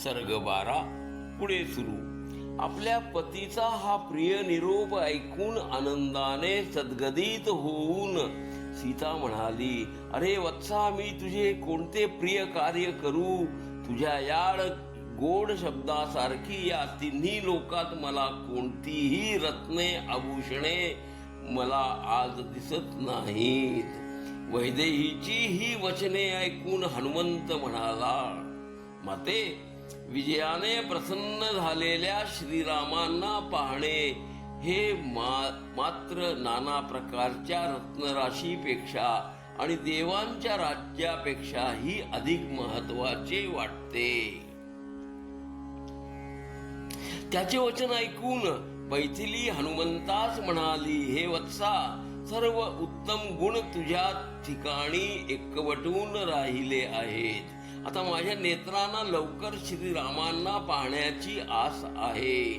सर्ग 12 पुढे सुरू. आपल्या पतीचा हा प्रिय निरोप ऐकून आनंदाने सद्गदित होऊन सीता म्हणाली, अरे वत्सा, मी तुझे कोणते प्रिय कार्य करू? तुझ्या याड गोड शब्दासारखी या तिन्ही लोकात मला कोणतीही रत्ने आभूषणे मला आज दिसत नाहीत. वैदेहीची ही वचने ऐकून हनुमंत म्हणाला, माते, विजयाने प्रसन्न झालेल्या श्रीरामांना पाहणे हे मात्र नाना प्रकारच्या रत्नराशीपेक्षा आणि देवांच्या राज्यापेक्षाही अधिक महत्वाचे वाटते. त्याचे वचन ऐकून मैथिली हनुमंतास म्हणाली, हे वत्सा, सर्व उत्तम गुण तुझ्या ठिकाणी एकवटून राहिले आहेत. आता माझ्या नेत्रांना लवकर श्रीरामांना पाहण्याची आस आहे.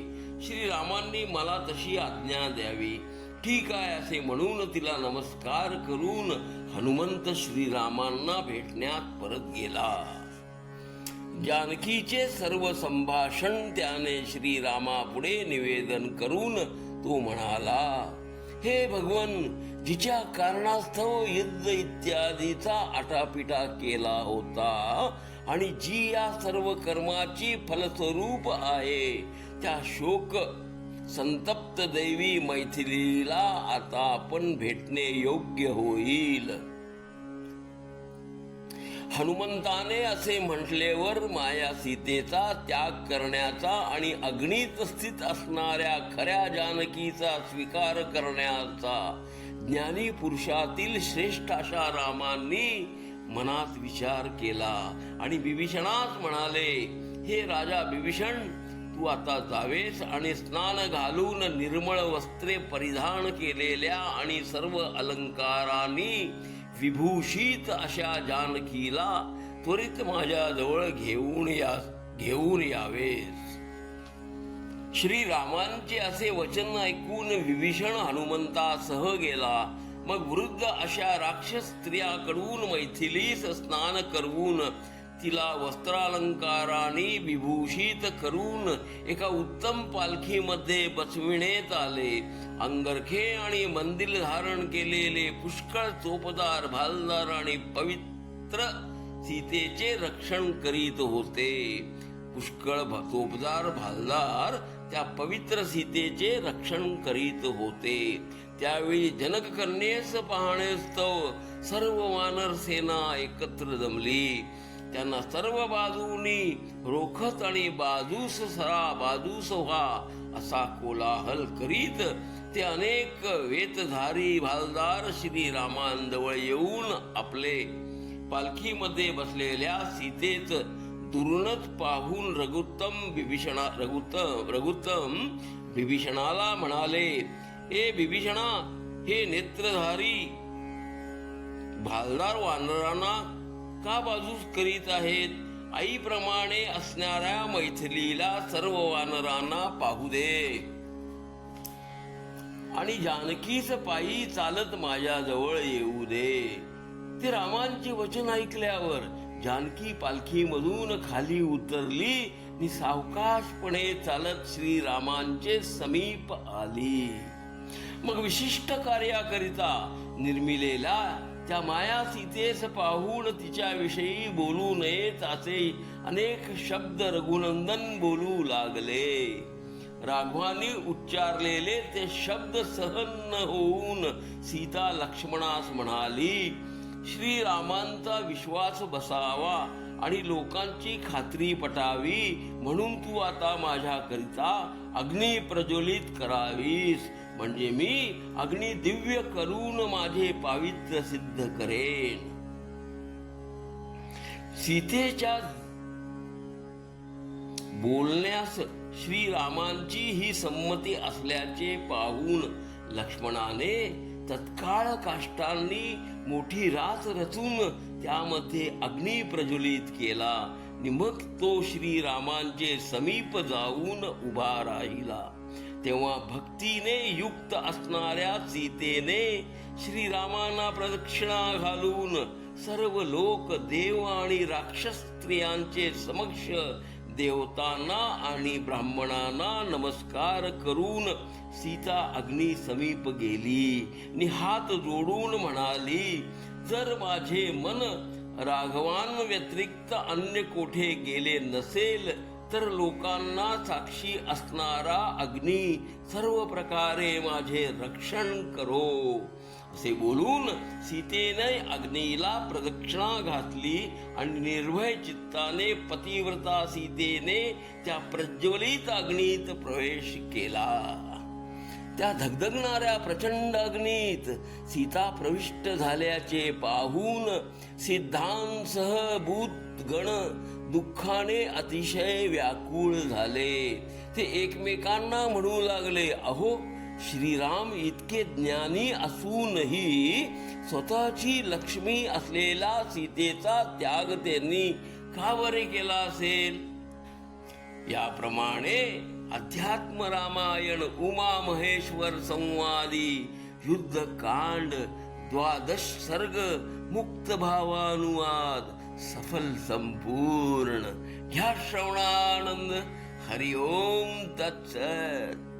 श्रीरामांनी मला तशी आज्ञा द्यावी. ठीक आहे असे म्हणून तिला नमस्कार करून हनुमंत श्रीरामांना भेटण्यात परत गेला. जानकीचे सर्व संभाषण त्याने श्रीरामापुढे निवेदन करून तो म्हणाला, हे भगवन, जिच्या कारणास्तव युद्ध इत्यादीचा आटापिटा केला होता आणि जी या सर्व कर्माची फलस्वरूप आहे, त्या शोक संतप्त दैवी मैथिलीला आता आपण भेटणे योग्य होईल. हनुमंताने असे म्हटल्यावर माया सीतेचा त्याग करण्याचा आणि अग्नीत स्थित असणाऱ्या खऱ्या जानकीचा स्वीकार करण्याचा ज्ञानी पुरुषातील श्रेष्ठ अशा रामांनी मनात विचार केला आणि बिभीषणास म्हणाले, हे राजा बिभीषण, तू आता जावेस आणि स्नान घालून निर्मळ वस्त्रे परिधान केलेल्या आणि सर्व अलंकारांनी विभूषित अशा जानकीला त्वरित माझ्या जवळ घेऊन यावेस. श्रीरामांचे असे वचन ऐकून विभीषण हनुमंतासह गेला. मग वृद्ध अशा राक्षस स्त्रियाकडून मैथिलीस स्नान करवून तिला वस्त्रालंकाराने विभूषित करून एका उत्तम पालखीमध्ये बसविण्यात आले. अंगरखे आणि मंदिर धारण केलेले पुष्कळ चोपदार भालदार आणि पवित्र सीतेचे रक्षण करीत होते. पुष्कळ चोपदार भालदार त्या पवित्र सीतेचे रक्षण करीत होते. त्यावेळी जनककन्येस पाहण्यास्तव सर्व वानर सेना एकत्र जमली. त्यांना सर्व बाजूनी रोखत आणि बाजूस सरा बाजूस व्हा असा कोलाहल करीत ते अनेक वेतधारी भालदार श्रीरामांजवळ येऊन आपले पालखीमध्ये बसलेल्या सीतेच दुरूनच पाहून रघुत्तम बिभीषणाला म्हणाले, ए बिभीषणा, हे नेत्रधारी भालदार वानरांना का बाजूस करीत आहेत? आईप्रमाणे असणाऱ्या मैथिलीला सर्व वानरांना पाहू दे आणि जानकीच पायी चालत माझ्या जवळ येऊ दे. ते रामांचे वचन ऐकल्यावर जानकी पालखीमधून खाली उतरली आणि सावकाशपणे चालत श्रीरामांचे समीप आली. मग विशिष्ट कार्याकरिता निर्मिलेला त्या माया सीतेस पाहून तिच्याविषयी बोलू नयेत असे अनेक शब्द रघुनंदन बोलू लागले. राघवानी उच्चारलेले ते शब्द सहन न होऊन सीता लक्ष्मणास म्हणाली, श्रीरामांचा विश्वास बसावा आणि लोकांची खात्री पटावी म्हणून तू आता माझ्याकरिता अग्नी प्रज्वलित करावीस, म्हणजे मी अग्नी दिव्य करून माझे पावित्र्य सिद्ध करेन. सीतेच्या बोलण्यास श्रीरामांची ही संमती असल्याचे पाहून लक्ष्मणाने तत्काळ काष्टांनी मोठी रास रचून त्यामध्ये अग्नी प्रज्वलित केला. मग तो श्रीरामांचे समीप जाऊन उभा राहिला. तेव्हा भक्तीने युक्त असणाऱ्या सीतेने श्रीरामांना प्रदक्षिणा घालून सर्व लोक, देव आणि राक्षस स्त्रियांचे समक्ष देवतांना आणि ब्राह्मणांना नमस्कार करून सीता अग्नी समीप गेली आणि हात जोडून म्हणाली, जर माझे मन राघवान व्यतिरिक्त अन्य कोठे गेले नसेल तर लोकांना साक्षी असणारा अग्नी सर्व प्रकारे माझे रक्षण करो. असे बोलून सीतेने अग्नीला प्रदक्षिणा घातली आणि निर्भय चित्ताने पतिव्रता सीतेने त्या प्रज्वलित अग्नीत प्रवेश केला. त्या धगधगणाऱ्या प्रचंड अग्नीत सीता प्रविष्ट झाल्याचे पाहून सिद्धांसह भूतगण दुःखाने अतिशय व्याकुळ झाले. ते एकमेकांना म्हणू लागले, अहो, श्रीराम इतके ज्ञानी असूनही स्वतःची लक्ष्मी असलेला सीतेचा त्याग त्यांनी का बरे केला असेल. याप्रमाणे अध्यात्म रामायण उमा महेश्वर संवादी युद्धकांड 12 सर्ग मुक्त भावानुवाद सफल संपूर्ण. घ्या श्रवणानंद. हरिओम तत्सत.